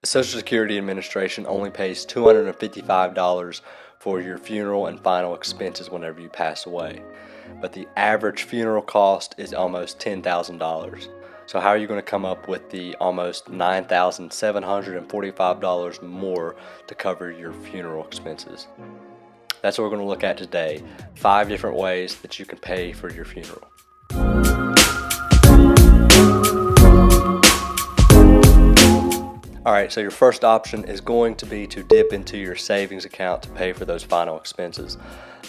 The Social Security Administration only pays $255 for your funeral and final expenses whenever you pass away. But the average funeral cost is almost $10,000. So how are you going to come up with the almost $9,745 more to cover your funeral expenses? That's what we're going to look at today. 5 different ways that you can pay for your funeral. Alright, so your first option is going to be to dip into your savings account to pay for those final expenses.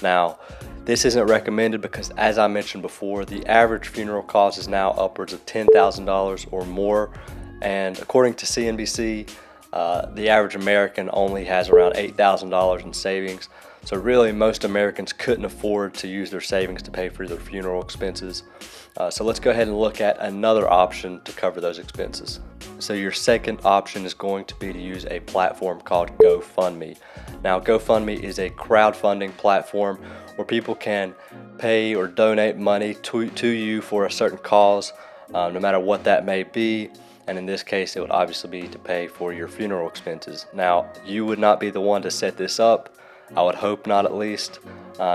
Now, this isn't recommended because, as I mentioned before, the average funeral cost is now upwards of $10,000 or more, and according to CNBC, the average American only has around $8,000 in savings. So really, most Americans couldn't afford to use their savings to pay for their funeral expenses. So let's go ahead and look at another option to cover those expenses. So your second option is going to be to use a platform called GoFundMe. Now, GoFundMe is a crowdfunding platform where people can pay or donate money to you for a certain cause, no matter what that may be. And in this case, it would obviously be to pay for your funeral expenses. Now, you would not be the one to set this up. I would hope not, at least.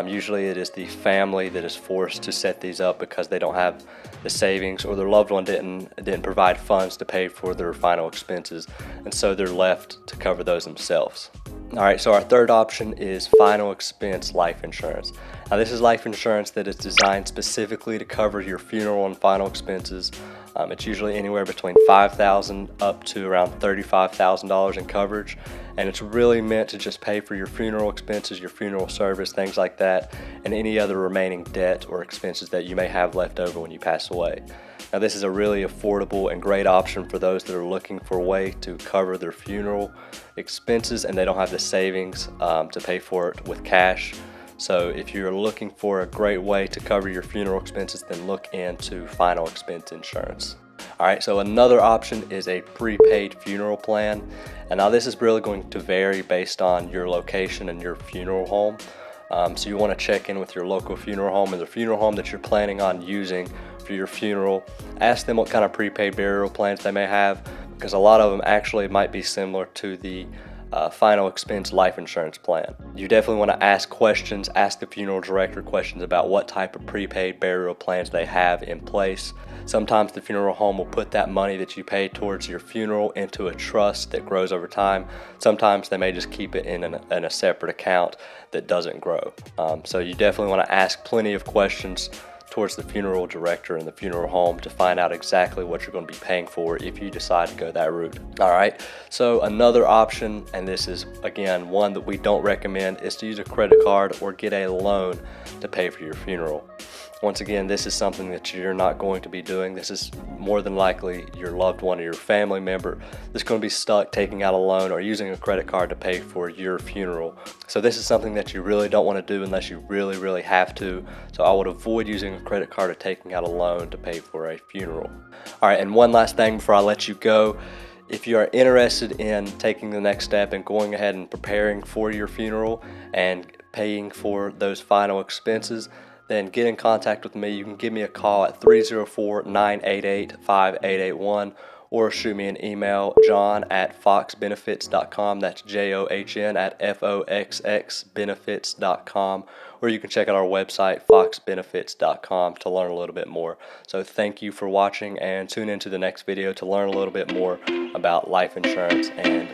Usually it is the family that is forced to set these up because they don't have the savings, or their loved one didn't provide funds to pay for their final expenses, and so they're left to cover those themselves. Alright, so our third option is final expense life insurance. Now, this is life insurance that is designed specifically to cover your funeral and final expenses. It's usually anywhere between $5,000 up to around $35,000 in coverage, and it's really meant to just pay for your funeral expenses, your funeral service, things like that, and any other remaining debt or expenses that you may have left over when you pass away. Now, this is a really affordable and great option for those that are looking for a way to cover their funeral expenses and they don't have the savings to pay for it with cash. So if you're looking for a great way to cover your funeral expenses, then look into final expense insurance. Alright, so another option is a prepaid funeral plan. And now this is really going to vary based on your location and your funeral home. So you want to check in with your local funeral home and the funeral home that you're planning on using for your funeral. Ask them what kind of prepaid burial plans they may have, because a lot of them actually might be similar to the final expense life insurance plan. You definitely want to ask questions, ask the funeral director questions about what type of prepaid burial plans they have in place. Sometimes the funeral home will put that money that you pay towards your funeral into a trust that grows over time. Sometimes they may just keep it in a separate account that doesn't grow. So you definitely want to ask plenty of questions towards the funeral director and the funeral home to find out exactly what you're going to be paying for if you decide to go that route. Alright, so another option, and this is again one that we don't recommend, is to use a credit card or get a loan to pay for your funeral. Once again, this is something that you're not going to be doing. This is more than likely your loved one or your family member that's going to be stuck taking out a loan or using a credit card to pay for your funeral. So this is something that you really don't want to do unless you really have to. So I would avoid using a credit card or taking out a loan to pay for a funeral. Alright, and one last thing before I let you go. If you are interested in taking the next step and going ahead and preparing for your funeral and paying for those final expenses, then get in contact with me. You can give me a call at 304-988-5881 or shoot me an email, john@foxbenefits.com. That's JOHN@FOXXbenefits.com. Or you can check out our website, foxbenefits.com, to learn a little bit more. So thank you for watching, and tune into the next video to learn a little bit more about life insurance and